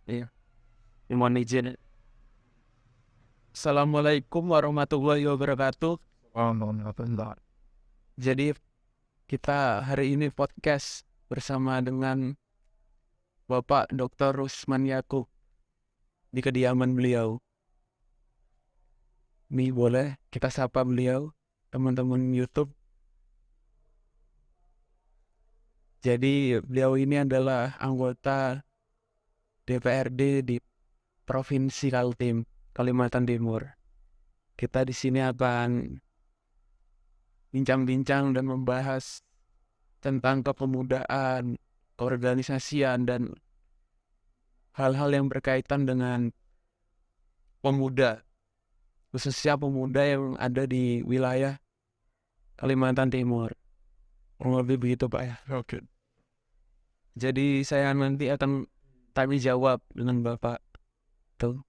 Iya, mohon izin. Assalamualaikum warahmatullahi wabarakatuh. Alhamdulillah. Jadi kita hari ini podcast bersama dengan Bapak Dr. Rusman Yakub di kediaman beliau. Nih boleh kita sapa beliau, teman-teman YouTube. Jadi beliau ini adalah anggota DPRD di Provinsi Kaltim, Kalimantan Timur. Kita di sini akan bincang-bincang dan membahas tentang kepemudaan, keorganisasian, dan hal-hal yang berkaitan dengan pemuda, khususnya pemuda yang ada di wilayah Kalimantan Timur. Kurang lebih begitu, Pak ya. Oke. Jadi saya nanti akan tanya jawab dengan Bapak tuh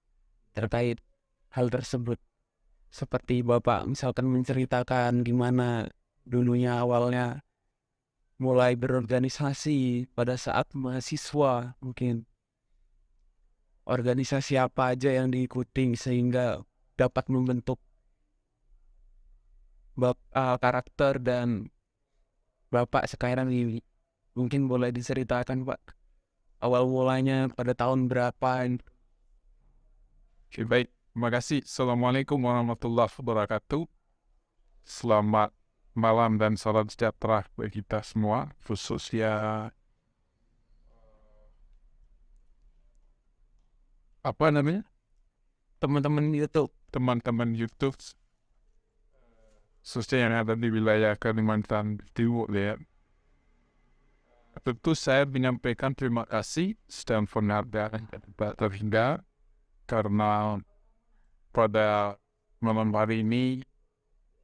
terkait hal tersebut. Seperti Bapak misalkan menceritakan gimana dulunya awalnya mulai berorganisasi pada saat mahasiswa, mungkin organisasi apa aja yang diikuti sehingga dapat membentuk karakter dan Bapak sekarang ini. Mungkin boleh diceritakan Pak, awal mulanya pada tahun berapa? Oke, baik. Terima kasih. Assalamualaikum warahmatullahi wabarakatuh. Selamat malam dan salam sejahtera bagi kita semua, khususnya apa namanya, Teman-teman YouTube. teman-teman YouTube, khususnya yang ada di wilayah Kalimantan Timur ya. Tentu saya menyampaikan terima kasih dan penghargaan terhingga karena pada malam hari ini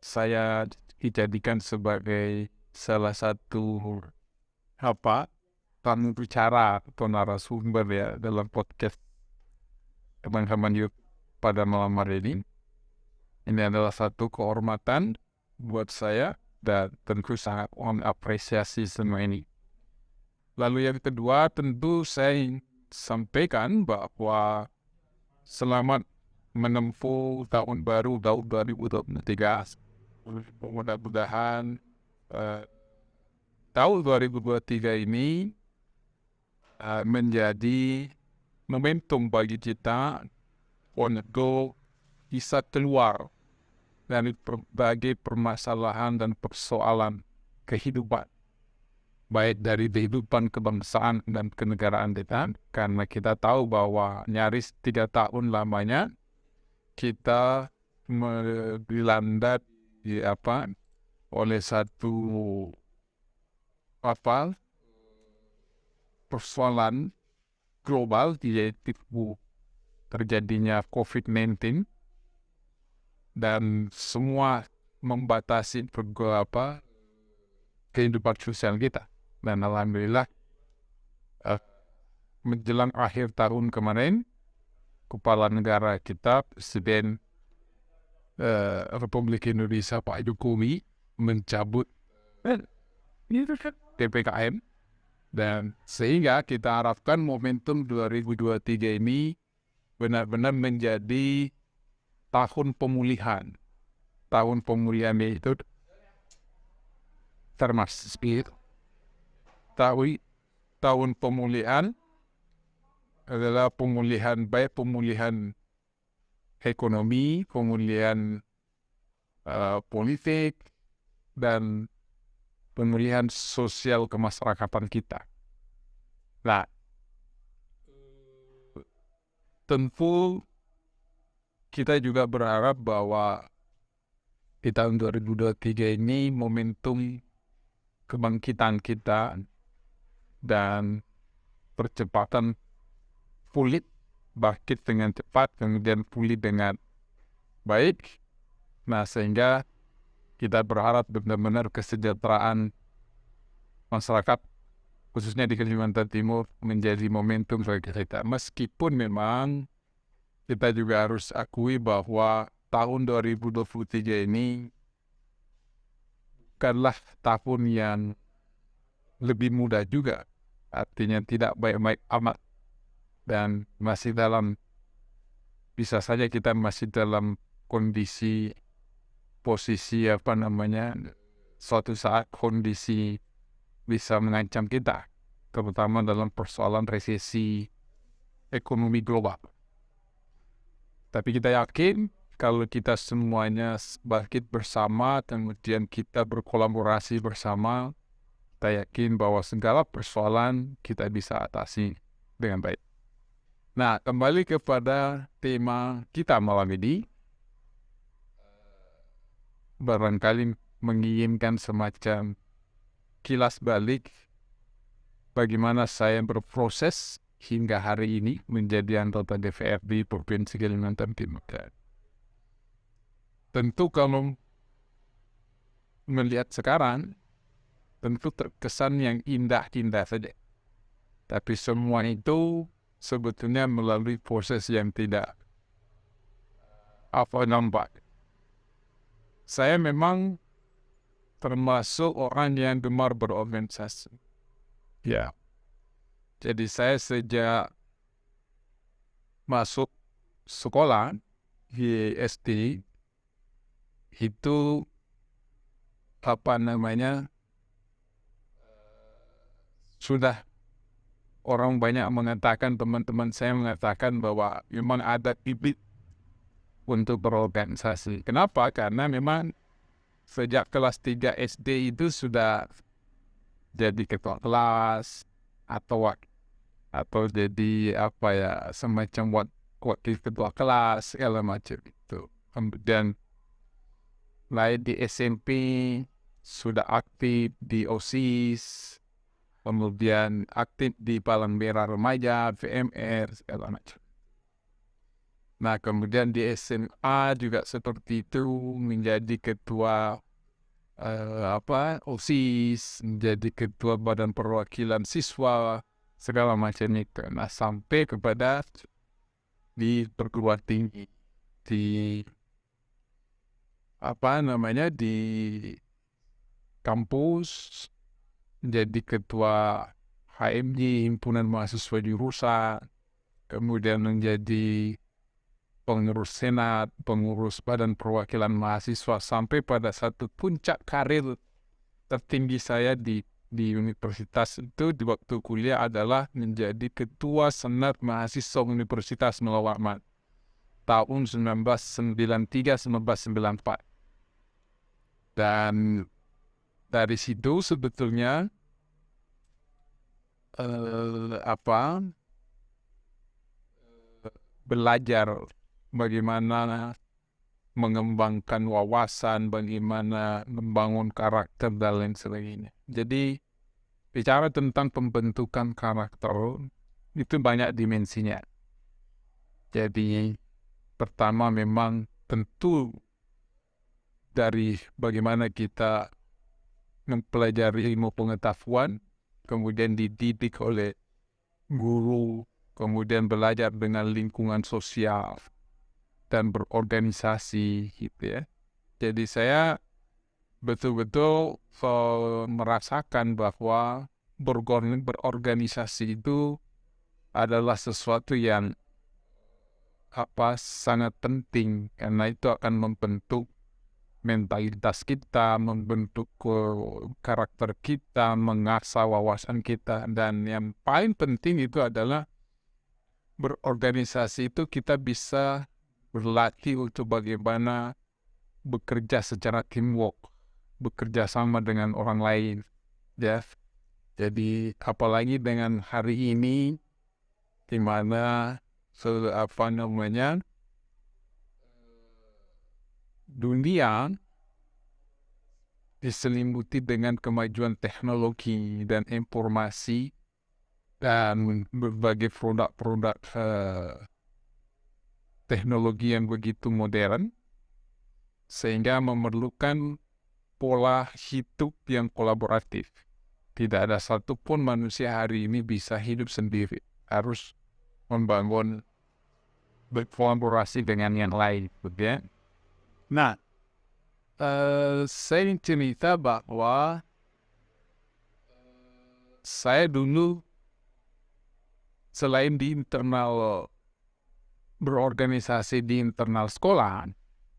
saya dijadikan sebagai salah satu tamu bicara atau narasumber ya dalam podcast teman-teman yuk pada malam hari ini. Ini adalah satu kehormatan buat saya dan tentu sangat mengapresiasi semua ini. Lalu yang kedua tentu saya ingin sampaikan bahwa selamat menempuh tahun baru tahun 2023. Mudah-mudahan tahun 2023 ini menjadi momentum bagi kita untuk bisa keluar dari berbagai permasalahan dan persoalan kehidupan, baik dari kehidupan kebangsaan dan kenegaraan kita, karena kita tahu bahwa nyaris 3 tahun lamanya kita dilanda oleh satu persoalan global, yaitu terjadinya COVID-19 dan semua membatasi kehidupan sosial kita. Dan alhamdulillah menjelang akhir tahun kemarin, kepala negara kita, Presiden Republik Indonesia Pak Jokowi mencabut PPKM, dan sehingga kita harapkan momentum 2023 ini benar-benar menjadi tahun pemulihan. Tahun pemulihan itu termasuk tahun pemulihan adalah pemulihan, baik pemulihan ekonomi, pemulihan politik, dan pemulihan sosial kemasyarakatan kita. Nah, tentu kita juga berharap bahwa di tahun 2023 ini momentum kebangkitan kita dan percepatan bangkit dengan cepat, kemudian pulih dengan baik. Nah, sehingga kita berharap benar-benar kesejahteraan masyarakat, khususnya di Kalimantan Timur, menjadi momentum bagi kita. Meskipun memang kita juga harus akui bahwa tahun 2023 ini bukanlah tahun yang lebih mudah juga. Artinya tidak baik-baik amat. dan masih dalam, bisa saja kita masih dalam kondisi, posisi suatu saat kondisi bisa mengancam kita, terutama dalam persoalan resesi ekonomi global. Tapi kita yakin kalau kita semuanya bangkit bersama, kemudian kita berkolaborasi bersama, kita yakin bahwa segala persoalan kita bisa atasi dengan baik. Nah, kembali kepada tema kita malam ini, barangkali menginginkan semacam kilas balik bagaimana saya berproses hingga hari ini menjadi anggota DPRD Provinsi Kalimantan Timur. Tentu kalau melihat sekarang, tentu terkesan yang indah-indah saja. Tapi semua itu sebetulnya melalui proses yang tidak nampak. Saya memang termasuk orang yang gemar berorganisasi. Ya. Jadi saya sejak masuk sekolah di SD itu sudah orang banyak mengatakan, teman-teman saya mengatakan bahwa memang ada bibit untuk berorganisasi. Kenapa? Karena memang sejak kelas 3 SD itu sudah jadi ketua kelas atau jadi semacam wakil ketua kelas segala macam itu. Kemudian lain di SMP sudah aktif di OSIS, kemudian aktif di Palang Merah Remaja, VMR segala macam. Nah, kemudian di SMA juga seperti itu, menjadi ketua OSIS, menjadi ketua Badan Perwakilan Siswa, segala macam itu. Nah, sampai kepada di perguruan tinggi, di di kampus, menjadi ketua HMJ, Himpunan Mahasiswa Jurusan, kemudian menjadi pengurus Senat, pengurus Badan Perwakilan Mahasiswa, sampai pada satu puncak karir tertinggi saya di universitas itu di waktu kuliah adalah menjadi Ketua Senat Mahasiswa Universitas Melawarman tahun 1993-1994. Dan dari situ sebetulnya belajar bagaimana mengembangkan wawasan, bagaimana membangun karakter dan lain sebagainya. Jadi bicara tentang pembentukan karakter itu banyak dimensinya. Jadi pertama memang tentu dari bagaimana kita mempelajari ilmu pengetahuan, kemudian dididik oleh guru, kemudian belajar dengan lingkungan sosial dan berorganisasi gitu ya. Jadi saya betul-betul merasakan bahwa berorganisasi itu adalah sesuatu yang sangat penting, karena itu akan membentuk mentalitas kita, membentuk karakter kita, mengasah wawasan kita, dan yang paling penting itu adalah berorganisasi itu kita bisa berlatih untuk bagaimana bekerja secara teamwork, bekerja sama dengan orang lain, ya. Jadi apalagi dengan hari ini, di mana dunia diselimuti dengan kemajuan teknologi dan informasi dan berbagai produk-produk teknologi yang begitu modern, sehingga memerlukan pola hidup yang kolaboratif. Tidak ada satupun manusia hari ini bisa hidup sendiri, harus membangun berkolaborasi dengan yang lain, begitu. Nah, saya cerita bahwa saya dulu selain di internal berorganisasi di internal sekolah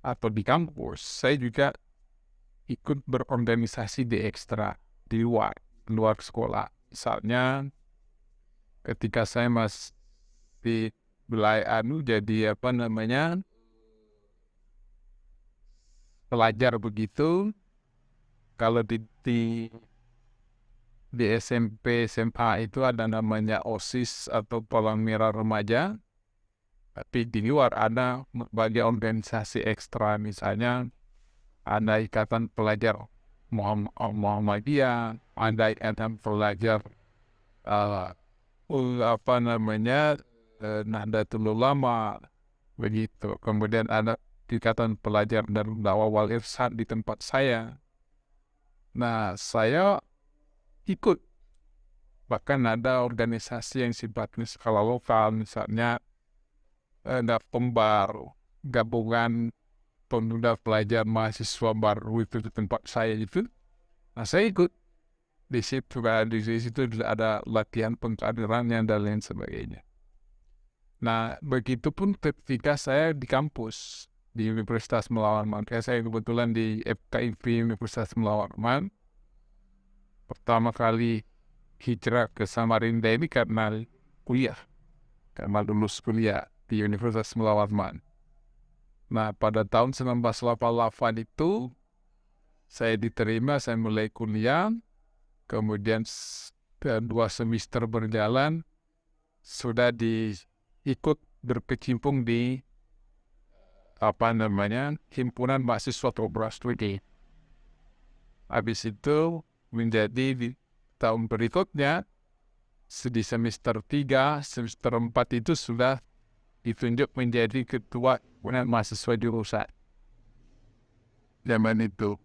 atau di kampus, saya juga ikut berorganisasi di ekstra, di luar sekolah. Misalnya ketika saya masih jadi pelajar begitu, kalau di SMP SMA itu ada namanya OSIS atau Palang Merah Remaja, tapi di luar ada berbagai organisasi ekstra, misalnya ada Ikatan Pelajar Muhammadiyah, ada Ikatan Pelajar eh, Nahdlatul Ulama, begitu. Kemudian ada Ikatan Pelajar dan Dakwah Wal Irsyad di tempat saya. Nah, saya ikut. Bahkan ada organisasi yang sifatnya skala lokal, misalnya ada PEMBAR, gabungan pemuda pelajar mahasiswa baru itu di tempat saya itu. Nah, saya ikut. Di situ ada latihan pengkaderannya dan lain sebagainya. Nah, begitupun ketika saya di kampus, di Universitas Melawan Arman. Kayak saya kebetulan di FKIP Universitas Melawan Arman. Pertama kali hijrah ke Samarinda ini karena kuliah. Karena lulus kuliah di Universitas Melawan Arman. Nah, pada tahun 1988 itu, saya diterima, saya mulai kuliah. Kemudian 2 semester berjalan, sudah ikut berkecimpung di himpunan mahasiswa Kobra Studi. Habis itu menjadi di tahun berikutnya, di semester 3, semester 4 itu sudah ditunjuk menjadi ketua himpunan mahasiswa jurusan. Zaman itu.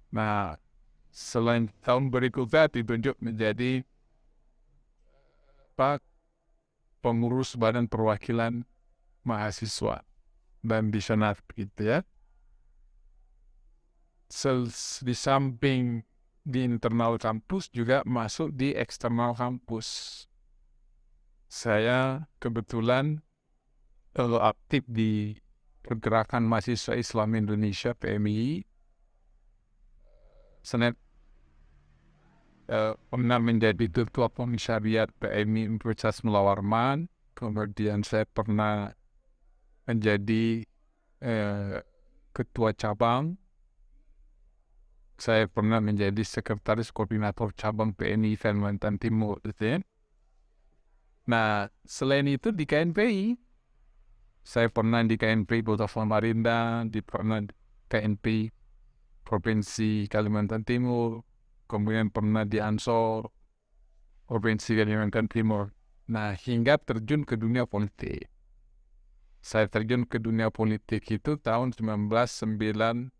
Nah, selain tahun berikutnya ditunjuk menjadi pengurus Badan Perwakilan Mahasiswa dan di Senat gitu ya. Di samping di internal kampus juga masuk di eksternal kampus. Saya kebetulan aktif di Pergerakan Mahasiswa Islam Indonesia PMI. Senat pernah menjadi ketua komisariat PMI Universitas Melawan Arman. Kemudian saya pernah menjadi ketua cabang. Saya pernah menjadi sekretaris koordinator cabang PNI Kalimantan Timur. Nah, selain itu di KNPI, saya pernah di KNPI Kota Samarinda, pernah di KNPI Provinsi Kalimantan Timur, kemudian pernah di Ansor, Provinsi Kalimantan Timur. Nah, hingga terjun ke dunia politik. Saya terjun ke dunia politik itu tahun 1990.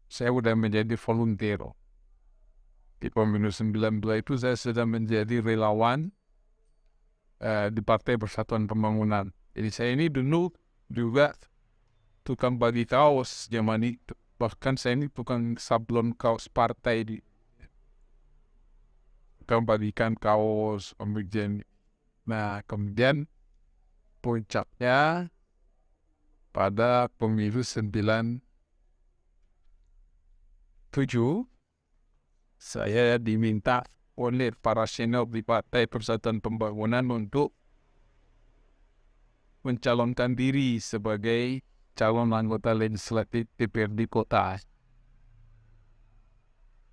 Saya sudah menjadi volunteer. Di pemilu 19 itu saya sudah menjadi relawan di Partai Persatuan Pembangunan. Jadi saya ini dulu juga tukang bagi kaos zaman itu. Bahkan saya ini tukang sablon kaos partai tukang bagikan kaos pembagian. Nah, kemudian puncaknya pada pemilu 97, saya diminta oleh para senior di Partai Persatuan Pembangunan untuk mencalonkan diri sebagai calon anggota legislatif DPRD Kota.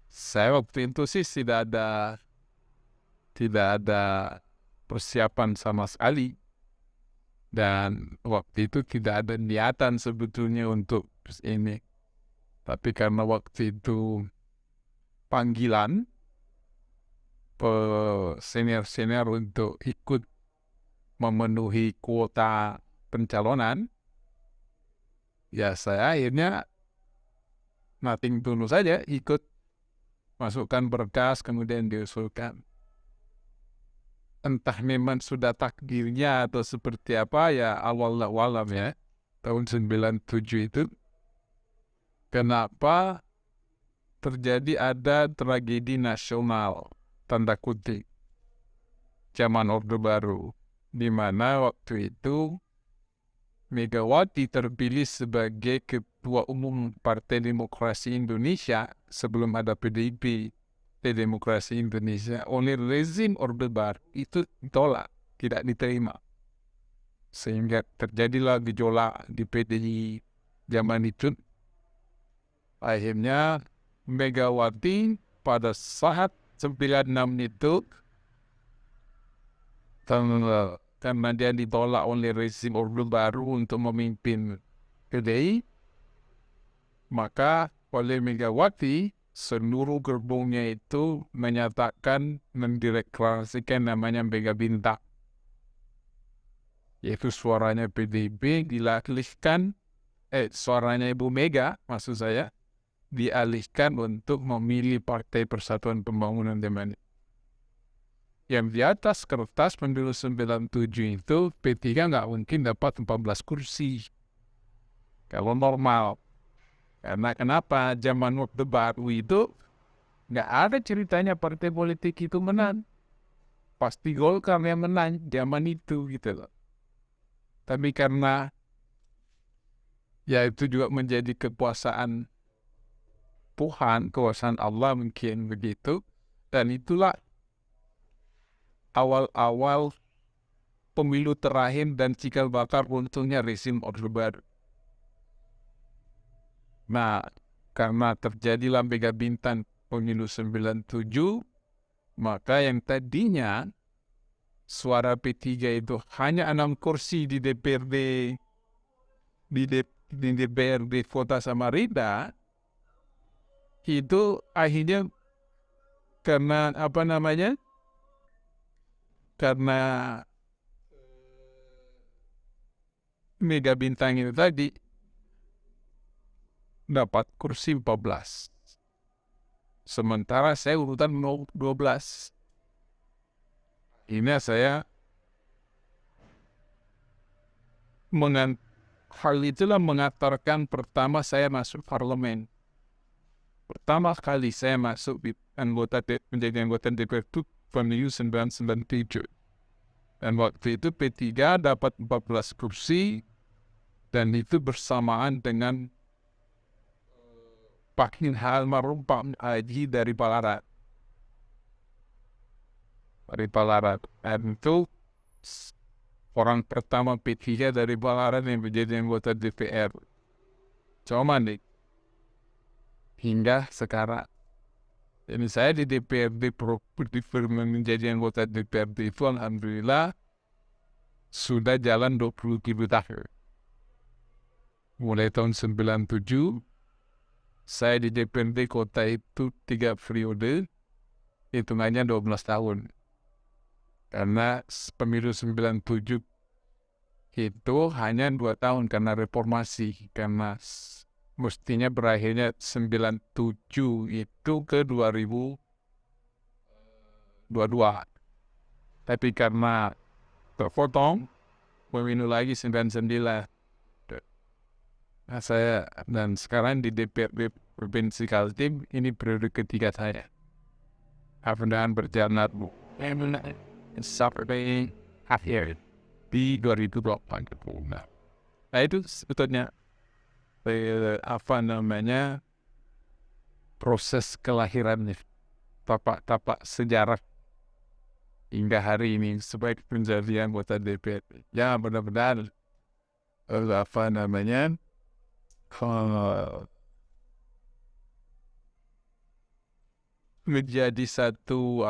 Saya waktu itu sih tidak ada persiapan sama sekali. Dan waktu itu tidak ada niatan sebetulnya untuk ini. Tapi karena waktu itu panggilan senior-senior untuk ikut memenuhi kuota pencalonan, ya saya akhirnya nothing tulus saja ikut masukkan berkas kemudian diusulkan. Entah memang sudah takdirnya atau seperti apa ya, awal-awalam ya, tahun 97 itu. Kenapa terjadi ada tragedi nasional, tanda kutip, zaman Orde Baru, di mana waktu itu Megawati terpilih sebagai Ketua Umum Partai Demokrasi Indonesia sebelum ada PDIP, Partai Demokrasi Indonesia, oleh rezim Orde Baru itu ditolak, tidak diterima. Sehingga terjadilah gejolak di PDI zaman itu. Akhirnya Megawati pada saat 96 itu, karena dia ditolak oleh rezim Orde Baru untuk memimpin PDI, maka oleh Megawati seluruh gerbongnya itu menyatakan, mendeklarasikan namanya Mega Bintang, yaitu suaranya PDIP dialihkan, suaranya Ibu Mega maksud saya, dialihkan untuk memilih Partai Persatuan Pembangunan zaman itu. Yang di atas kertas pemilu 97 itu P3 nggak mungkin dapat 14 kursi kalau normal. Karena kenapa? Zaman Orde Baru itu nggak ada ceritanya partai politik itu menang. Pasti Golkar yang menang zaman itu gitu loh. Tapi karena ya itu juga menjadi kekuasaan Tuhan, kekuasaan Allah mungkin begitu. Dan itulah awal-awal pemilu terakhir dan cikal bakal runtuhnya rezim Orde Baru. Nah, karena terjadilah Mega Bintang pemilu 97, maka yang tadinya suara P3 itu hanya 6 kursi di DPRD, di DPRD Kota Samarinda, itu akhirnya karena karena Mega Bintang itu tadi dapat kursi 14. Sementara saya urutan 12. Ini saya hal itulah mengantarkan pertama saya masuk parlemen. Pertama kali saya masuk menjadi anggota DPR itu pemilu 1997. Dan waktu itu P3 dapat 14 kursi, dan itu bersamaan dengan Pak almarhum Pak Haji dari Palarat. Dan itu orang pertama P3 dari Palarat yang menjadi anggota DPR. Cuma nih, hingga sekarang. Jadi saya di DPRD menjadi anggota DPRD itu alhamdulillah sudah jalan 27 tahun. Mulai tahun 97, saya di DPRD kota itu 3 periode, hitungannya 12 tahun. Karena pemilu 97 itu hanya 2 tahun karena reformasi, karena mestinya berakhirnya 97 itu ke 2022. Tapi karena terpotong, pemilu lagi 99. Nah, saya dan sekarang di DPRD Provinsi Kaltim, ini periode ketiga saya. Mudah-mudahan berjalan sampai akhir di 2024. Nah itu sebetulnya proses kelahiran tapak sejarah hingga hari ini sebagai menjadi anggota DPR. Ya mudah-mudahan menjadi satu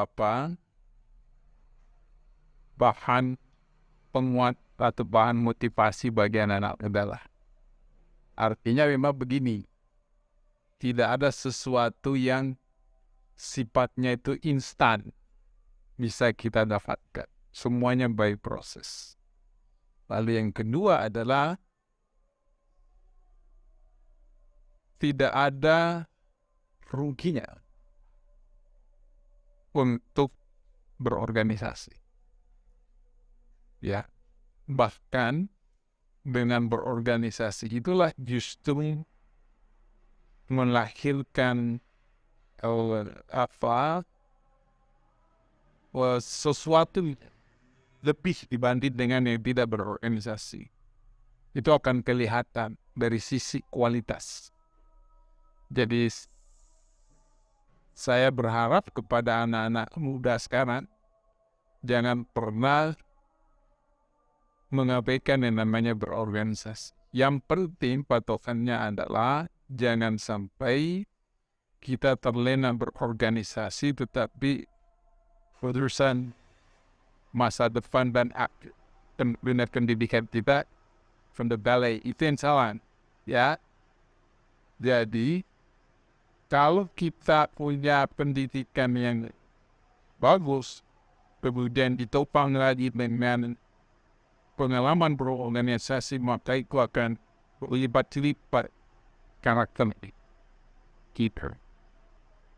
bahan penguat atau bahan motivasi bagi anak-anak muda lah. Artinya memang begini, tidak ada sesuatu yang sifatnya itu instan bisa kita dapatkan. Semuanya by proses. Lalu yang kedua adalah tidak ada ruginya untuk berorganisasi. Ya, bahkan dengan berorganisasi itulah justru melahirkan sesuatu lebih dibanding dengan yang tidak berorganisasi. Itu akan kelihatan dari sisi kualitas. Jadi saya berharap kepada anak-anak muda sekarang jangan pernah mengabaikan yang namanya berorganisasi. Yang penting patokannya adalah jangan sampai kita terlena berorganisasi tetapi urusan masa depan dan pendidikan kita from the ballet itu yang salah. Ya, jadi kalau kita punya pendidikan yang bagus, kemudian ditopang lagi dengan pengalaman berorganisasi, maka itu akan berlipat-lipat karakter kita.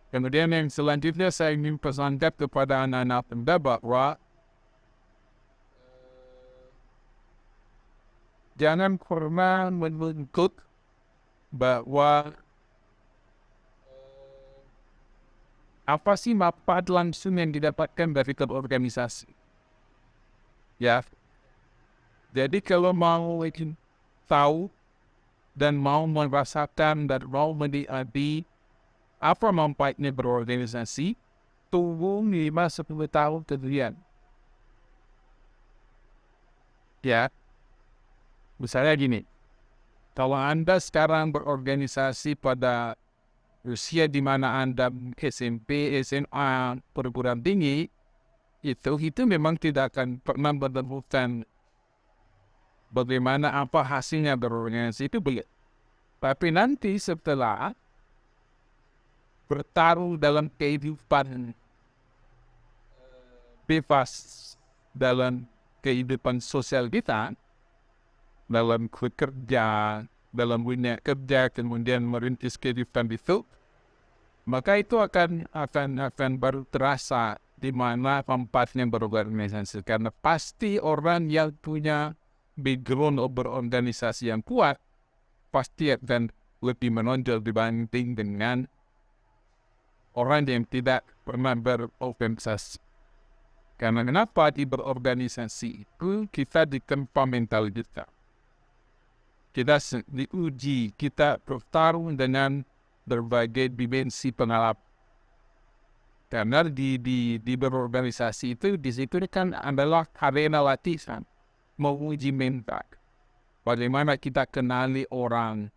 Kemudian yang selanjutnya saya ingin pesankan kepada anak-anak muda bahwa jangan pernah menuntut bahwa apa sih manfaat langsung yang didapatkan dari organisasi. Ya, jadi kalau mau tahu dan mau merasakan dan mau menikmati apa manfaatnya berorganisasi, tunggu 5-10 tahun kemudian. Ya, misalnya gini, kalau Anda sekarang berorganisasi pada usia di mana Anda SMP, SMA, perguruan tinggi, itu memang tidak akan pernah menemukan bagaimana apa hasilnya berorganisasi itu begitu. Tapi nanti setelah bertarung dalam kehidupan bebas, dalam kehidupan sosial kita, dalam bekerja, dalam dunia kerja, kemudian merintis kehidupan itu, maka itu akan baru terasa di mana manfaatnya berorganisasi. Karena pasti orang yang punya background berorganisasi yang kuat pasti akan lebih menonjol dibanding dengan orang yang tidak pernah berorganisasi. Karena kenapa di berorganisasi itu kita ditempa mental kita. Kita diuji, kita bertarung dengan berbagai dimensi pengalaman. Karena di berorganisasi itu, di situ kan adalah arena latihan, menguji mental. Bagaimana kita kenali orang,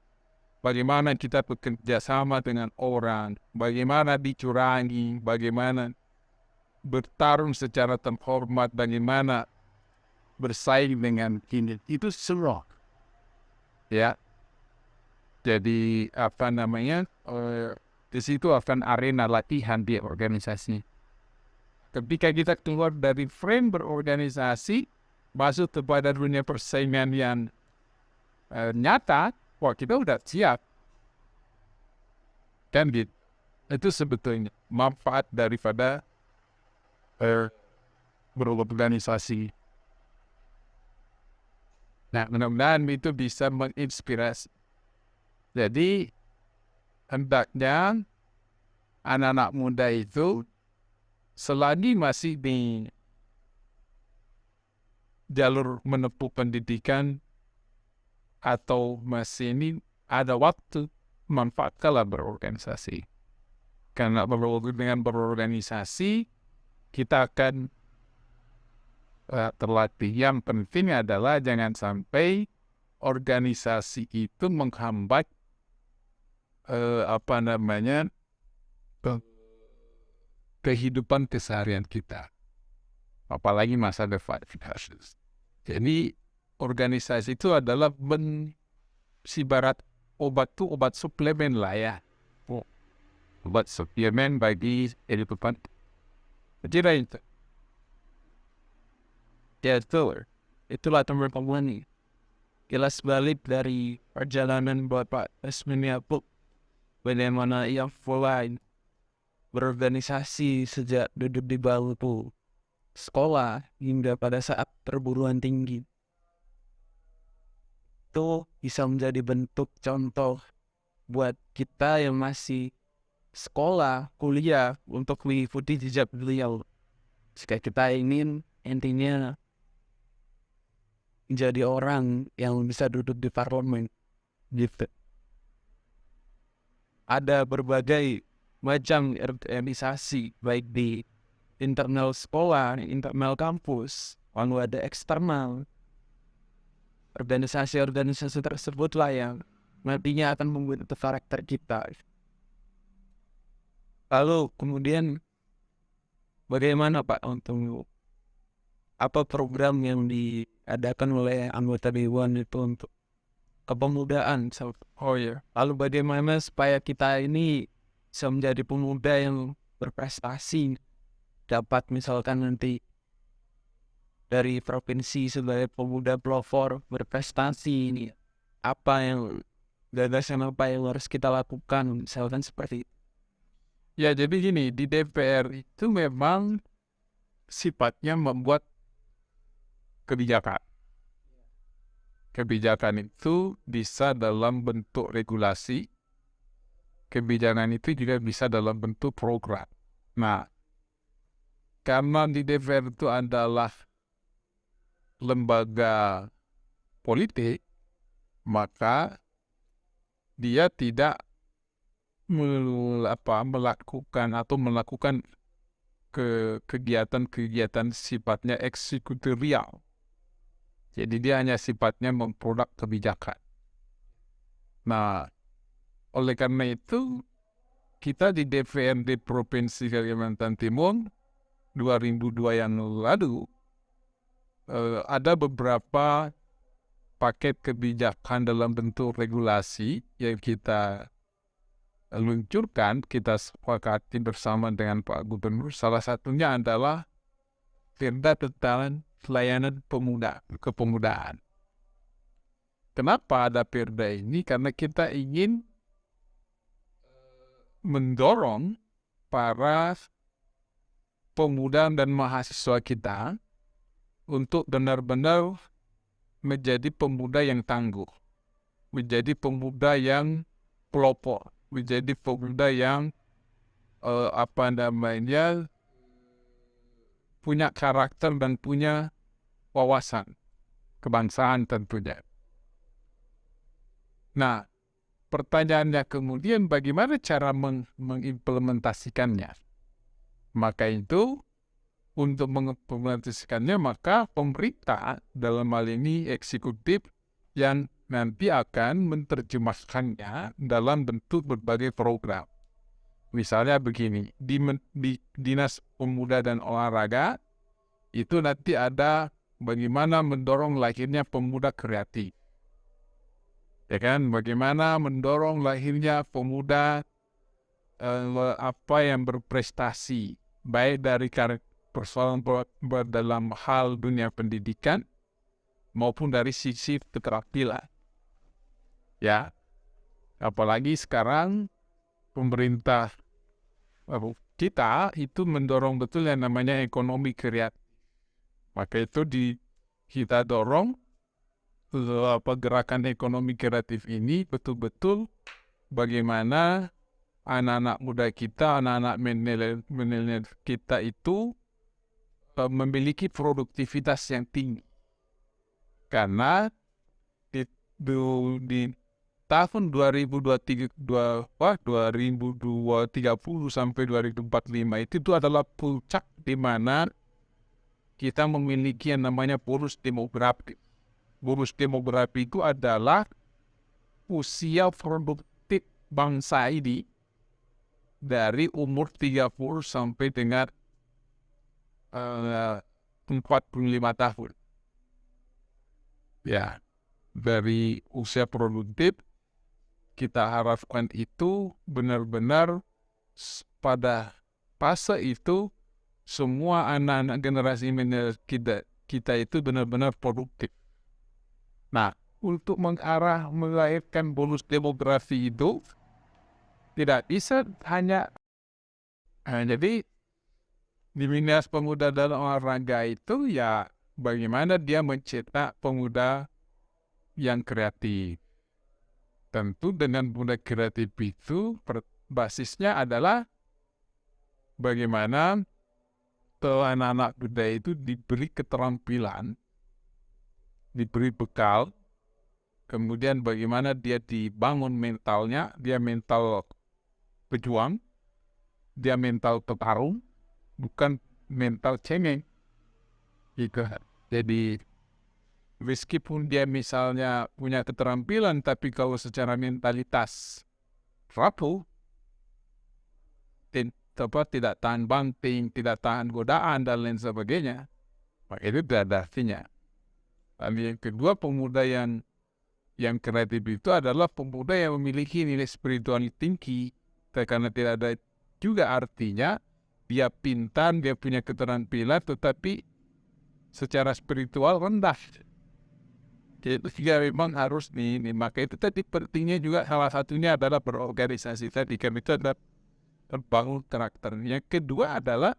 bagaimana kita bekerja sama dengan orang, bagaimana dicurangi, bagaimana bertarung secara terhormat, bagaimana bersaing dengan ini. Itu semua. Ya, jadi di situ akan arena latihan di organisasi. Ketika kita keluar dari frame berorganisasi, masuk kepada dunia persaingan yang nyata, wah kita udah siap. Dan gitu. Itu sebetulnya manfaat daripada berorganisasi. Nah, mudah-mudahan itu bisa menginspirasi. Jadi, hendaknya anak-anak muda itu selagi masih di jalur menempuh pendidikan atau masih ini ada waktu, manfaatkanlah berorganisasi. Karena dengan berorganisasi, kita akan terlatih. Yang penting adalah jangan sampai organisasi itu menghambat kehidupan keseharian kita, apalagi masa depan. Jadi organisasi itu adalah sibarat obat suplemen lah ya, obat suplemen bagi kehidupan. Jadi itu. Ya, itulah teman-teman nih. Kilas balik dari perjalanan Bapak Esminia Puk, bagaimana ia mulai berorganisasi sejak duduk di bangku sekolah hingga pada saat perguruan tinggi. Itu bisa menjadi bentuk contoh buat kita yang masih sekolah, kuliah untuk mengikuti jejak beliau. Jika kita ingin intinya menjadi orang yang bisa duduk di parlemen, gitu. Ada berbagai macam organisasi, baik di internal sekolah, internal kampus, lalu ada eksternal. Organisasi-organisasi tersebutlah yang nantinya akan membentuk karakter kita. Lalu kemudian bagaimana Pak untuk apa program yang diadakan oleh anggota Dewan itu untuk kepemudaan? Oh ya, Lalu bagaimana supaya kita ini bisa menjadi pemuda yang berprestasi, dapat misalkan nanti dari provinsi sebagai pemuda pelopor berprestasi ini, apa yang gagasan apa yang harus kita lakukan, misalkan seperti itu. ya jadi gini, di DPR itu memang sifatnya membuat kebijakan. Kebijakan itu bisa dalam bentuk regulasi, kebijakan itu juga bisa dalam bentuk program. Nah, karena di DPR itu adalah lembaga politik, maka dia tidak melakukan kegiatan-kegiatan sifatnya eksekutorial. Jadi dia hanya sifatnya memproduk kebijakan. Nah, oleh karena itu, kita di DPRD Provinsi Kalimantan Timur 2002 yang lalu, ada beberapa paket kebijakan dalam bentuk regulasi yang kita luncurkan, kita sepakati bersama dengan Pak Gubernur. Salah satunya adalah Perda tentang pelayanan kepemudaan. Kenapa ada Perda ini? Karena kita ingin mendorong para pemuda dan mahasiswa kita untuk benar-benar menjadi pemuda yang tangguh, menjadi pemuda yang pelopor, menjadi pemuda yang punya karakter dan punya wawasan kebangsaan tentunya. Nah, pertanyaannya kemudian bagaimana cara mengimplementasikannya? Maka itu, untuk mengimplementasikannya, maka pemerintah dalam hal ini eksekutif yang nanti akan menerjemahkannya dalam bentuk berbagai program. Misalnya begini, di Dinas Pemuda dan Olahraga, itu nanti ada bagaimana mendorong lahirnya pemuda kreatif. Ya kan, bagaimana mendorong lahirnya pemuda yang berprestasi, baik dari persoalan dalam hal dunia pendidikan maupun dari sisi keterampilan. Ya, apalagi sekarang pemerintah kita itu mendorong betul yang namanya ekonomi kreatif. Maka itu kita dorong gerakan ekonomi kreatif ini betul-betul bagaimana anak-anak muda kita, anak-anak milenial kita itu memiliki produktivitas yang tinggi. Karena di tahun 2030 sampai 2045 itu adalah puncak di mana kita memiliki yang namanya bonus demografi. Bonus demografi itu adalah usia produktif bangsa ini dari umur 30 sampai dengan 45 tahun. Ya, dari usia produktif kita harapkan itu benar-benar pada fase itu semua anak-anak generasi milenial kita itu benar-benar produktif. Nah, untuk melahirkan bonus demografi itu tidak bisa hanya jadi di Dinas Pemuda dan Olahraga itu ya bagaimana dia mencetak pemuda yang kreatif. Tentu dengan pemuda kreatif itu basisnya adalah bagaimana anak-anak muda itu diberi keterampilan, diberi bekal, kemudian bagaimana dia dibangun mentalnya, dia mental pejuang, dia mental petarung, bukan mental cengeng. Gitu. Jadi meskipun dia misalnya punya keterampilan, tapi kalau secara mentalitas rapuh, tidak tahan banting, tidak tahan godaan, dan lain sebagainya, maka itu tidak ada artinya. Lalu yang kedua, pemuda yang kreatif itu adalah pemuda yang memiliki nilai spiritual tinggi, karena tidak ada juga artinya dia pintar, dia punya keterampilan, tetapi secara spiritual rendah. Jadi juga memang harus maka itu tadi pentingnya juga salah satunya adalah berorganisasi tadi, karena itu adalah terbangun karakter. Yang kedua adalah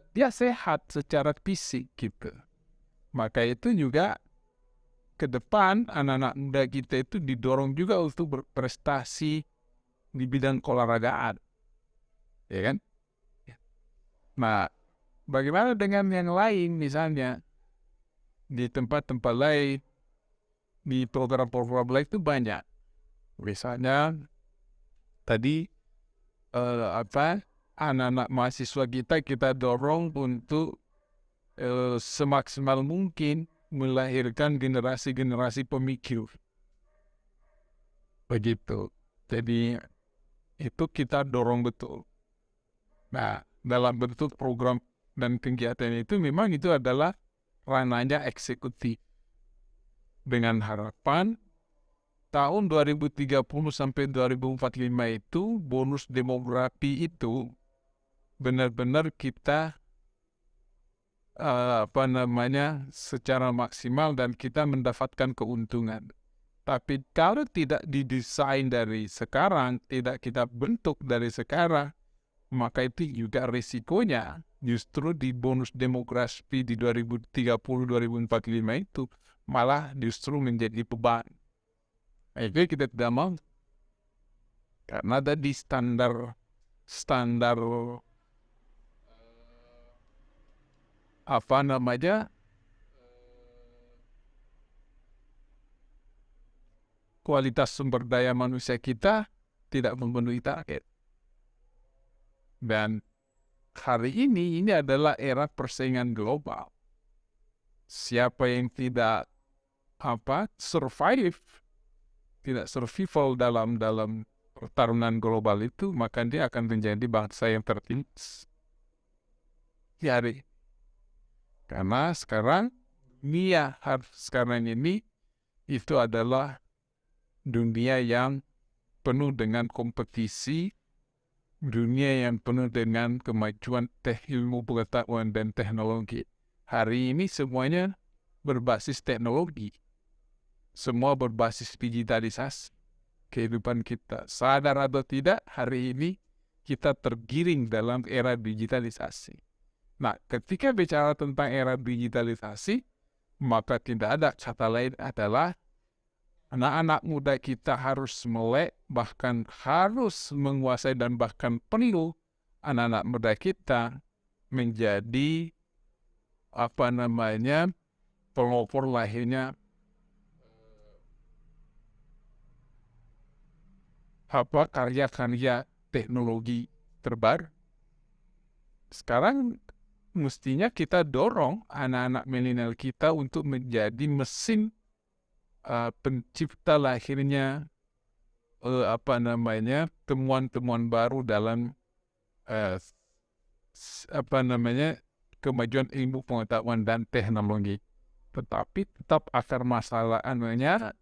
dia sehat secara fisik gitu. Maka itu juga ke depan anak-anak muda kita itu didorong juga untuk berprestasi di bidang keolahragaan, ya kan? Nah, bagaimana dengan yang lain, misalnya di tempat-tempat lain, di program-program lain itu banyak. Misalnya tadi anak-anak mahasiswa kita dorong untuk semaksimal mungkin melahirkan generasi-generasi pemikir. Begitu. Jadi itu kita dorong betul. Nah, dalam bentuk program dan kegiatan itu memang itu adalah ranahnya eksekutif. Dengan harapan tahun 2030 sampai 2045 itu bonus demografi itu benar-benar kita secara maksimal dan kita mendapatkan keuntungan. Tapi kalau tidak didesain dari sekarang, tidak kita bentuk dari sekarang, maka itu juga risikonya justru di bonus demografi di 2030-2045 itu malah justru menjadi beban. Itu kita tidak mau. Karena tadi standar kualitas sumber daya manusia kita tidak memenuhi target. Dan hari ini adalah era persaingan global. Siapa yang tidak survival dalam pertarungan global itu, maka dia akan menjadi bangsa yang tertindas. Hari. Karena sekarang ini itu adalah dunia yang penuh dengan kompetisi, dunia yang penuh dengan kemajuan ilmu pengetahuan dan teknologi. Hari ini semuanya berbasis teknologi. Semua berbasis digitalisasi kehidupan kita. Sadar atau tidak, hari ini kita tergiring dalam era digitalisasi. Nah, ketika bicara tentang era digitalisasi, maka tidak ada kata lain adalah anak-anak muda kita harus melek, bahkan harus menguasai dan bahkan perlu anak-anak muda kita menjadi pelopor lahirnya karya-karya teknologi terbaru. Sekarang mestinya kita dorong anak-anak milenial kita untuk menjadi mesin pencipta lahirnya temuan-temuan baru dalam kemajuan ilmu pengetahuan dan teknologi. Tetapi tetap akar masalahnya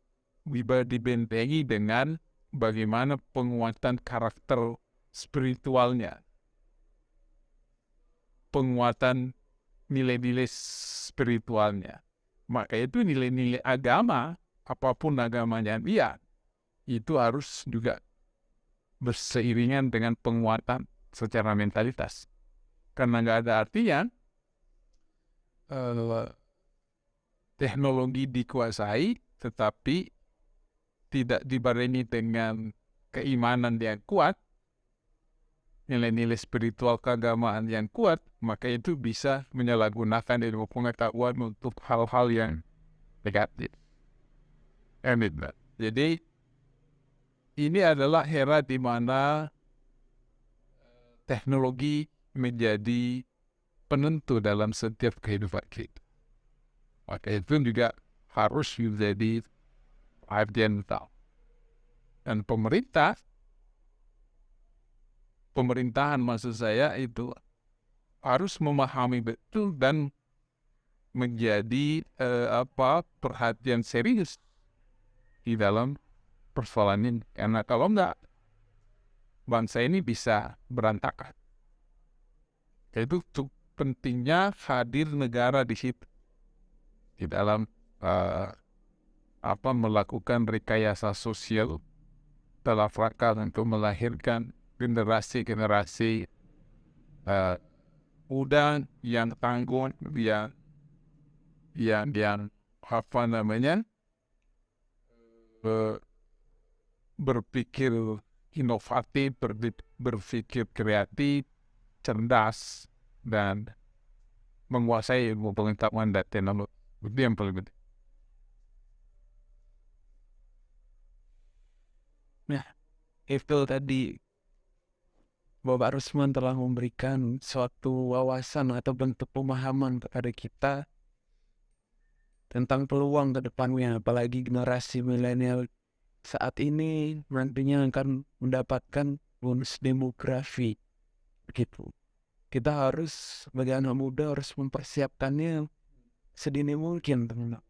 dibentengi dengan bagaimana penguatan karakter spiritualnya, penguatan nilai-nilai spiritualnya. Maka itu nilai-nilai agama, apapun agamanya dia, itu harus juga berseiringan dengan penguatan secara mentalitas. Karena nggak ada artinya teknologi dikuasai, tetapi tidak dibarengi dengan keimanan yang kuat, nilai-nilai spiritual keagamaan yang kuat, maka itu bisa menyalahgunakan ilmu pengetahuan untuk hal-hal yang negatif. Jadi ini adalah era di mana teknologi menjadi penentu dalam setiap kehidupan kita. Maka itu juga harus menjadi perhatian utama. Dan pemerintahan maksud saya itu harus memahami betul dan menjadi perhatian serius di dalam persoalan ini. Karena kalau enggak, bangsa ini bisa berantakan. Itu pentingnya hadir negara di situ di dalam melakukan rekayasa sosial dalam rangka untuk melahirkan generasi-generasi muda yang tangguh, yang berpikir inovatif, berpikir kreatif, cerdas, dan menguasai ilmu pengetahuan dan teknologi. Itu yang paling penting. Nah, itu tadi Bapak Rusman telah memberikan suatu wawasan atau bentuk pemahaman kepada kita tentang peluang ke depannya, apalagi generasi milenial saat ini nantinya akan mendapatkan bonus demografi. Begitu. Kita harus sebagai anak muda harus mempersiapkannya sedini mungkin, teman-teman.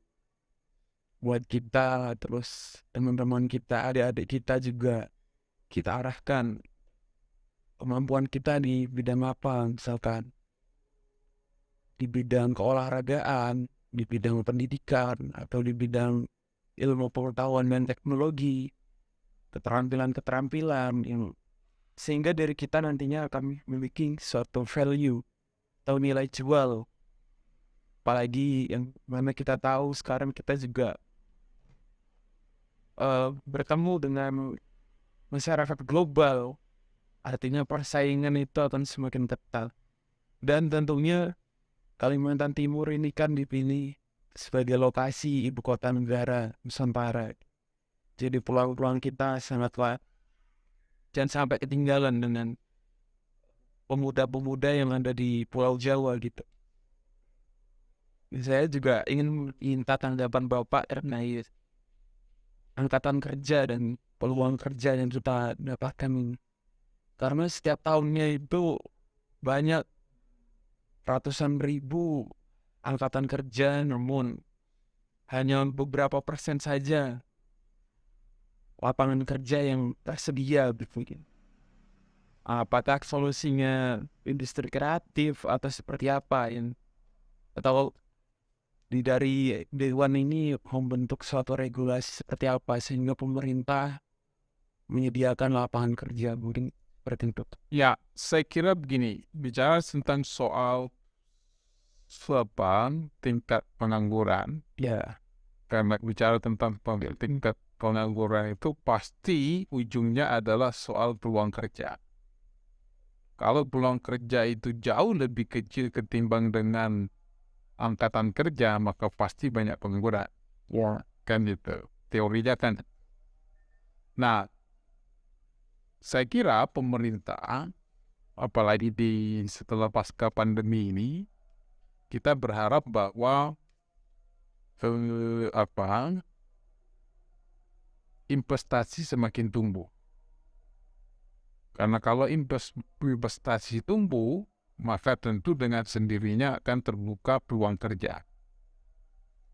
Buat kita, terus teman-teman kita, adik-adik kita juga kita arahkan kemampuan kita di bidang apa, misalkan di bidang keolahragaan, di bidang pendidikan, atau di bidang ilmu pengetahuan dan teknologi, keterampilan-keterampilan yang sehingga dari kita nantinya akan memiliki suatu value atau nilai jual. Apalagi yang mana kita tahu sekarang kita juga bertemu dengan masyarakat global, artinya persaingan itu akan semakin ketat. Dan tentunya Kalimantan Timur ini kan dipilih sebagai lokasi ibu kota negara Nusantara. Jadi peluang-peluang kita sangatlah jangan sampai ketinggalan dengan pemuda-pemuda yang ada di Pulau Jawa gitu. Saya juga ingin minta tanggapan Bapak terkait angkatan kerja dan peluang kerja yang kita dapatkan ini. Karena setiap tahunnya itu banyak ratusan ribu angkatan kerja, namun hanya beberapa persen saja lapangan kerja yang tersedia. Apakah solusinya industri kreatif atau seperti apa? Atau dari Dewan ini membentuk suatu regulasi seperti apa sehingga pemerintah menyediakan lapangan kerja, mungkin seperti itu. Ya, saya kira begini, bicara tentang soal tingkat pengangguran, Ya, karena bicara tentang tingkat pengangguran itu pasti ujungnya adalah soal peluang kerja. Kalau peluang kerja itu jauh lebih kecil ketimbang dengan angkatan kerja, maka pasti banyak pengangguran. ya, Kan gitu. Teorinya kan. Nah, saya kira pemerintah, apalagi setelah pasca pandemi ini, kita berharap bahwa investasi semakin tumbuh. Karena kalau investasi tumbuh, maka tentu dengan sendirinya akan terbuka peluang kerja.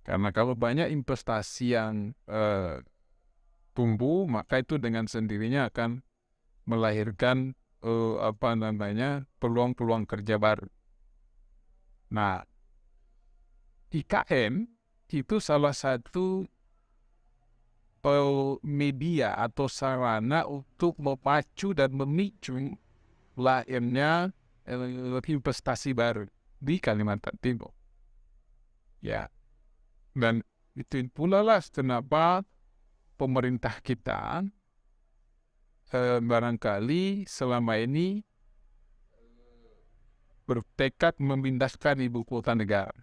Karena kalau banyak investasi yang tumbuh, maka itu dengan sendirinya akan melahirkan peluang-peluang kerja baru. Nah, IKN itu salah satu media atau sarana untuk memacu dan memicu lahirnya investasi baru di Kalimantan Timur. Ya, dan itu pula lah kenapa pemerintah kita barangkali selama ini bertekad memindahkan ibu kota negara.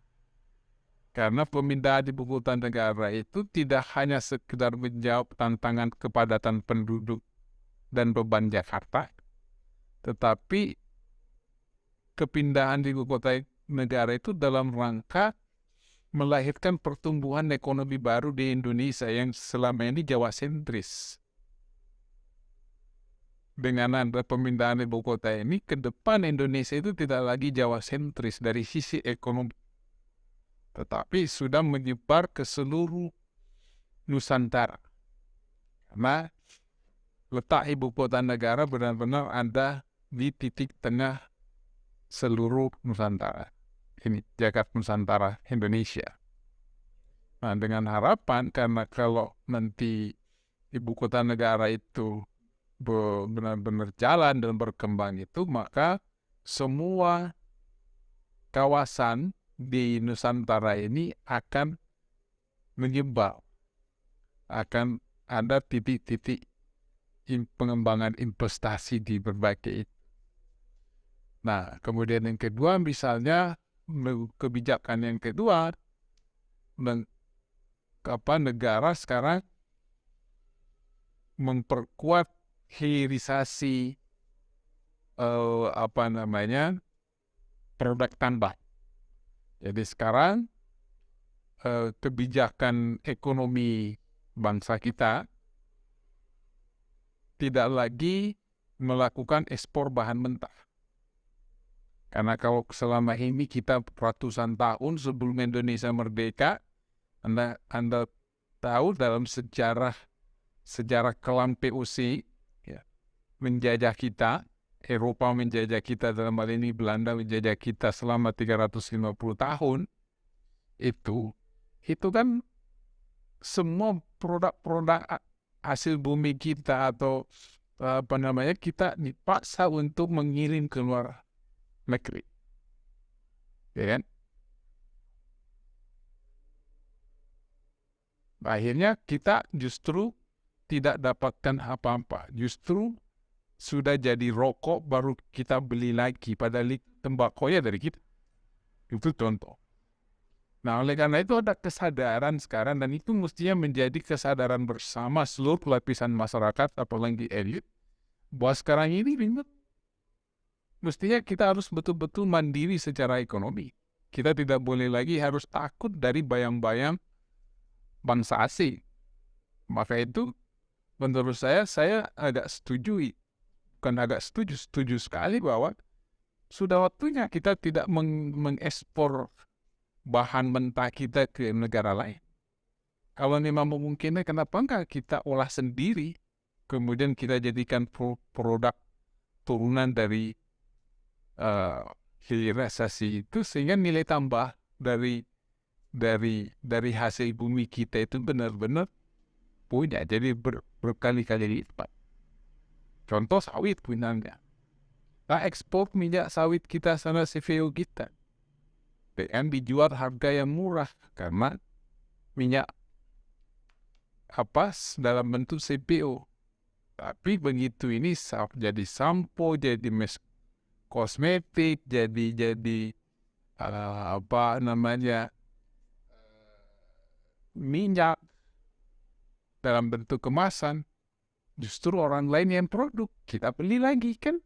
Karena pemindahan ibu kota negara itu tidak hanya sekedar menjawab tantangan kepadatan penduduk dan beban Jakarta, tetapi kepindahan ibu kota negara itu dalam rangka melahirkan pertumbuhan ekonomi baru di Indonesia yang selama ini Jawa sentris. Dengan ada pemindahan ibu kota ini, ke depan Indonesia itu tidak lagi Jawa sentris dari sisi ekonomi, tetapi sudah menyebar ke seluruh Nusantara. Karena letak ibu kota negara benar-benar ada di titik tengah seluruh Nusantara. Ini jagat Nusantara Indonesia. Nah, dengan harapan karena kalau nanti ibu kota negara itu benar-benar jalan dan berkembang itu, maka semua kawasan di Nusantara ini akan menyebar, akan ada titik-titik pengembangan investasi di berbagai itu. Nah, kemudian yang kedua, misalnya kebijakan yang kedua, negara sekarang memperkuat hilirisasi produk tambang. Jadi sekarang kebijakan ekonomi bangsa kita tidak lagi melakukan ekspor bahan mentah. Karena kalau selama ini kita ratusan tahun sebelum Indonesia merdeka, Anda tahu dalam sejarah kelam POC ya, menjajah kita, Eropa menjajah kita, dalam hal ini Belanda menjajah kita selama 350 tahun, itu kan semua produk-produk hasil bumi kita atau kita dipaksa untuk mengirim ke luar negeri, ya kan? Akhirnya kita justru tidak dapatkan apa-apa, justru sudah jadi rokok baru kita beli lagi, padahal tembakonya dari kita. Itu contoh. Nah, oleh karena itu ada kesadaran sekarang, dan itu mestinya menjadi kesadaran bersama seluruh lapisan masyarakat, apalagi elit, bahwa sekarang ini mestinya kita harus betul-betul mandiri secara ekonomi. Kita tidak boleh lagi harus takut dari bayang-bayang bangsa asing. Maka itu menurut saya agak setuju, setuju sekali bahwa sudah waktunya kita tidak mengekspor bahan mentah kita ke negara lain. Kalau memang memungkinkan, kenapa enggak kita olah sendiri, kemudian kita jadikan produk turunan dari hilirisasi itu, sehingga nilai tambah dari hasil bumi kita itu benar-benar punya, jadi berkali-kali lipat. Contoh sawit misalnya. Kita ekspor minyak sawit kita sana, CPO kita, dengan dijual harga yang murah karena minyak dalam bentuk CPO. Tapi begitu ini jadi sampo, jadi kosmetik, jadi minyak dalam bentuk kemasan, justru orang lain yang produk, kita beli lagi kan.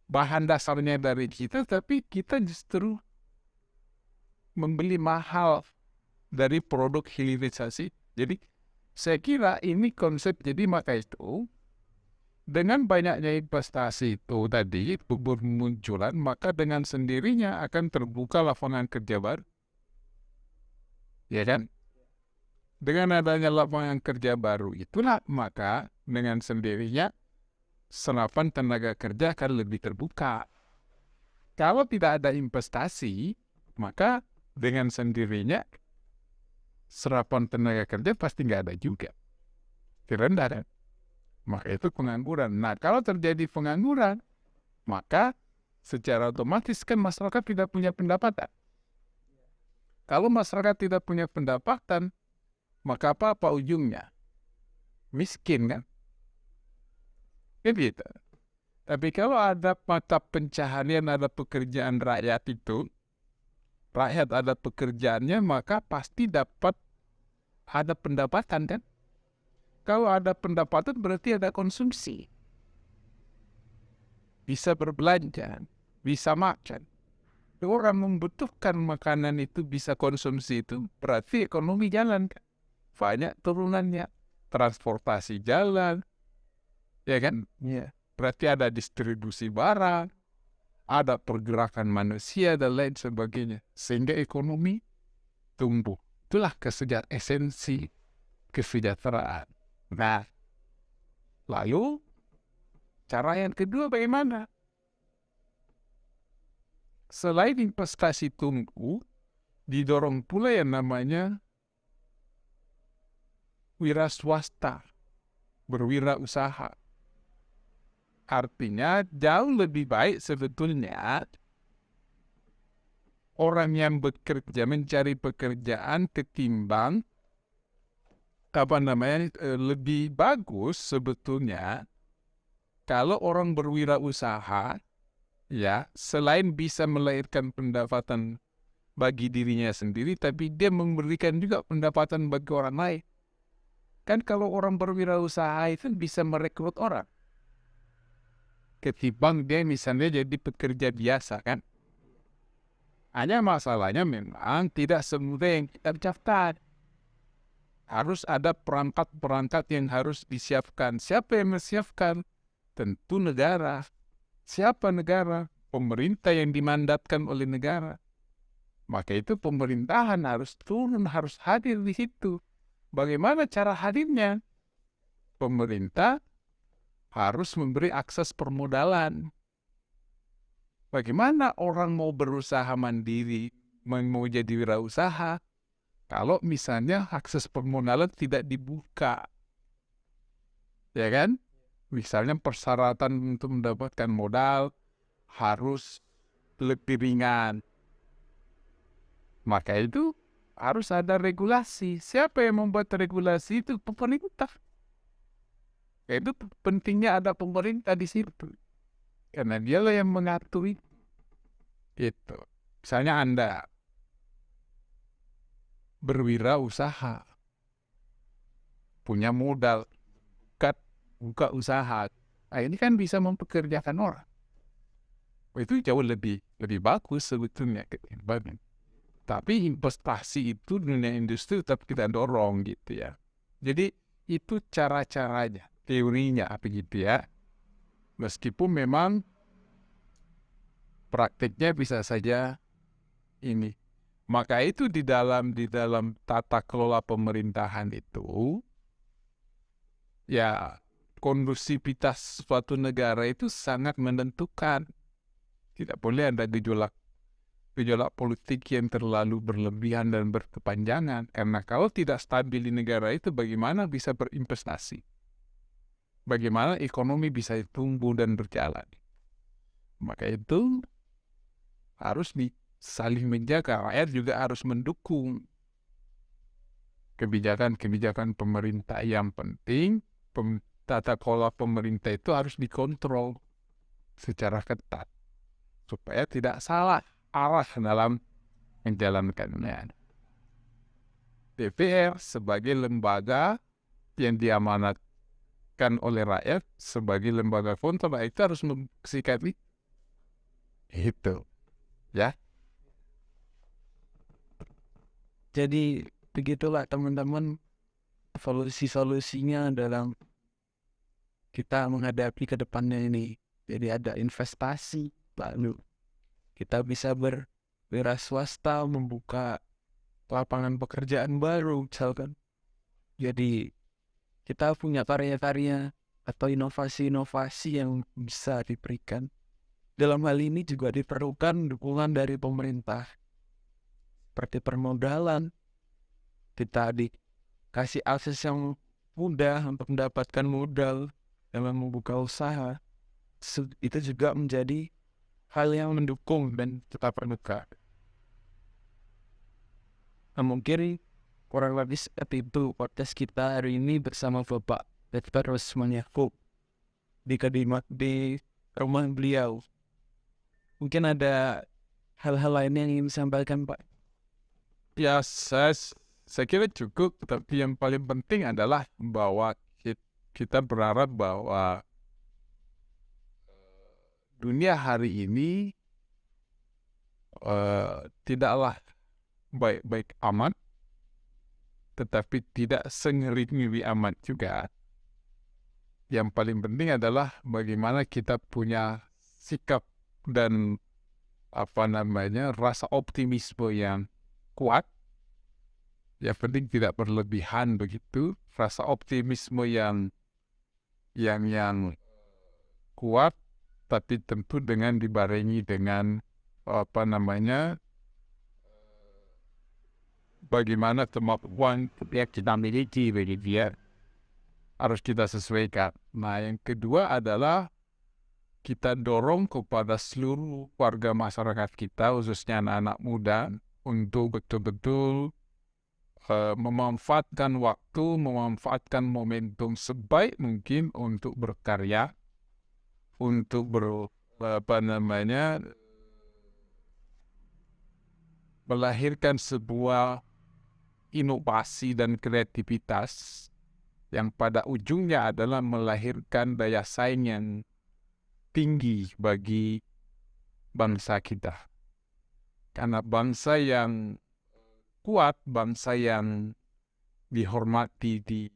Bahan dasarnya dari kita, tapi kita justru membeli mahal dari produk hilirisasi. Jadi saya kira ini konsep, jadi maka itu dengan banyaknya investasi itu tadi bermunculan, maka dengan sendirinya akan terbuka lapangan kerja baru. Ya kan? Dengan adanya lapangan kerja baru itulah, maka dengan sendirinya serapan tenaga kerja akan lebih terbuka. Kalau tidak ada investasi, maka dengan sendirinya serapan tenaga kerja pasti nggak ada juga. Rendah kan? Maka itu pengangguran. Nah, kalau terjadi pengangguran, maka secara otomatis kan masyarakat tidak punya pendapatan. Kalau masyarakat tidak punya pendapatan, maka apa ujungnya? Miskin kan? Kan gitu. Tapi kalau ada mata pencaharian, ada pekerjaan rakyat itu, rakyat ada pekerjaannya, maka pasti dapat ada pendapatan kan? Kalau ada pendapatan berarti ada konsumsi. Bisa berbelanja, bisa makan. Orang membutuhkan makanan itu, bisa konsumsi itu, berarti ekonomi jalan kan? Banyak turunannya. Transportasi jalan, ya kan? Iya. Berarti ada distribusi barang, ada pergerakan manusia dan lain sebagainya. Sehingga ekonomi tumbuh. Itulah esensi kesejahteraan. Nah, lalu cara yang kedua bagaimana? Selain investasi tumbuh, didorong pula yang namanya wira swasta, berwirausaha. Artinya jauh lebih baik sebetulnya orang yang bekerja mencari pekerjaan ketimbang lebih bagus sebetulnya kalau orang berwirausaha, ya, selain bisa melahirkan pendapatan bagi dirinya sendiri, tapi dia memberikan juga pendapatan bagi orang lain. Kan kalau orang berwirausaha itu bisa merekrut orang, ketimbang dia misalnya jadi pekerja biasa kan. Hanya masalahnya memang tidak semudah yang kita ucapkan. Harus ada perangkat-perangkat yang harus disiapkan. Siapa yang menyiapkan? Tentu negara. Siapa negara? Pemerintah yang dimandatkan oleh negara. Maka itu pemerintahan harus turun, harus hadir di situ. Bagaimana cara hadirnya? Pemerintah harus memberi akses permodalan. Bagaimana orang mau berusaha mandiri, mau jadi wirausaha, kalau misalnya akses permodalan tidak dibuka? Ya kan? Misalnya persyaratan untuk mendapatkan modal harus lebih ringan. Maka itu harus ada regulasi. Siapa yang membuat regulasi? Itu pemerintah. Itu pentingnya ada pemerintah di situ. Karena dialah yang mengatur itu. Gitu. Misalnya Anda berwirausaha, punya modal, buka usaha. Nah, ini kan bisa mempekerjakan orang. Itu jauh lebih bagus sebetulnya ketimbang. Tapi investasi itu dunia industri tetap kita dorong gitu ya. Jadi itu cara-caranya, teorinya begitu ya. Meskipun memang praktiknya bisa saja ini. Maka itu di dalam tata kelola pemerintahan itu, ya kondusivitas suatu negara itu sangat menentukan. Tidak boleh ada gejolak politik yang terlalu berlebihan dan berkepanjangan. Karena kalau tidak stabil di negara itu, bagaimana bisa berinvestasi? Bagaimana ekonomi bisa tumbuh dan berjalan? Maka itu harus saling menjaga. Rakyat juga harus mendukung kebijakan-kebijakan pemerintah yang penting. Tata kelola pemerintah itu harus dikontrol secara ketat supaya tidak salah arah dalam menjalankannya. DPR sebagai lembaga yang diamanatkan oleh rakyat sebagai lembaga kontrol itu harus memsikapi itu, ya. Jadi begitulah teman-teman solusi-solusinya dalam kita menghadapi ke depannya ini. Jadi ada investasi, lalu kita bisa berwira swasta, membuka lapangan pekerjaan baru misalkan. Jadi kita punya karya-karya atau inovasi-inovasi yang bisa diberikan. Dalam hal ini juga diperlukan dukungan dari pemerintah. Seperti permodalan, kita dikasih akses yang mudah untuk mendapatkan modal dalam membuka usaha. Itu juga menjadi hal yang mendukung dan tetap terbuka. Nah, mungkin kurang lebih seperti itu podcast kita hari ini bersama Bapak Dr. Rosman Yakub. di rumah beliau. Mungkin ada hal-hal lain yang ingin disampaikan, Pak. Ya, saya kira cukup, tapi yang paling penting adalah bahwa kita berharap bahwa dunia hari ini tidaklah baik-baik amat, tetapi tidak sengeri-ngeri amat juga. Yang paling penting adalah bagaimana kita punya sikap dan rasa optimisme yang kuat. Yang penting tidak berlebihan begitu, rasa optimisme yang kuat, tapi tentu dengan dibarengi dengan bagaimana kemampuan yang kita miliki begitu ya, harus kita sesuaikan. Nah, yang kedua adalah kita dorong kepada seluruh warga masyarakat kita, khususnya anak-anak muda, untuk betul-betul memanfaatkan waktu, memanfaatkan momentum sebaik mungkin untuk berkarya, untuk melahirkan sebuah inovasi dan kreativitas yang pada ujungnya adalah melahirkan daya saing yang tinggi bagi bangsa kita. Karena bangsa yang kuat, bangsa yang dihormati di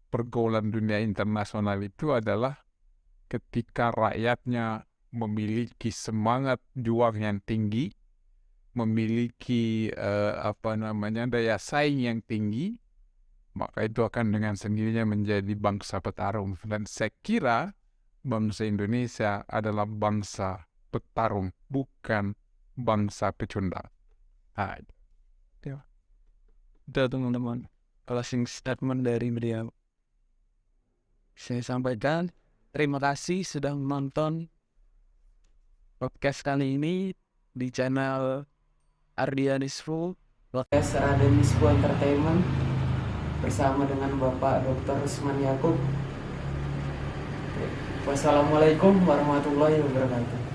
pergaulan dunia internasional itu adalah ketika rakyatnya memiliki semangat juang yang tinggi, memiliki daya saing yang tinggi, maka itu akan dengan sendirinya menjadi bangsa petarung. Dan saya kira bangsa Indonesia adalah bangsa petarung, bukan bangsa pecundang. Itu teman-teman, closing statement dari beliau. Saya sampaikan, terima kasih sudah menonton podcast kali ini di channel Ardianisfu, podcast Ardianisfu Entertainment bersama dengan Bapak Dr. Rusman Yakub. Wassalamualaikum warahmatullahi wabarakatuh.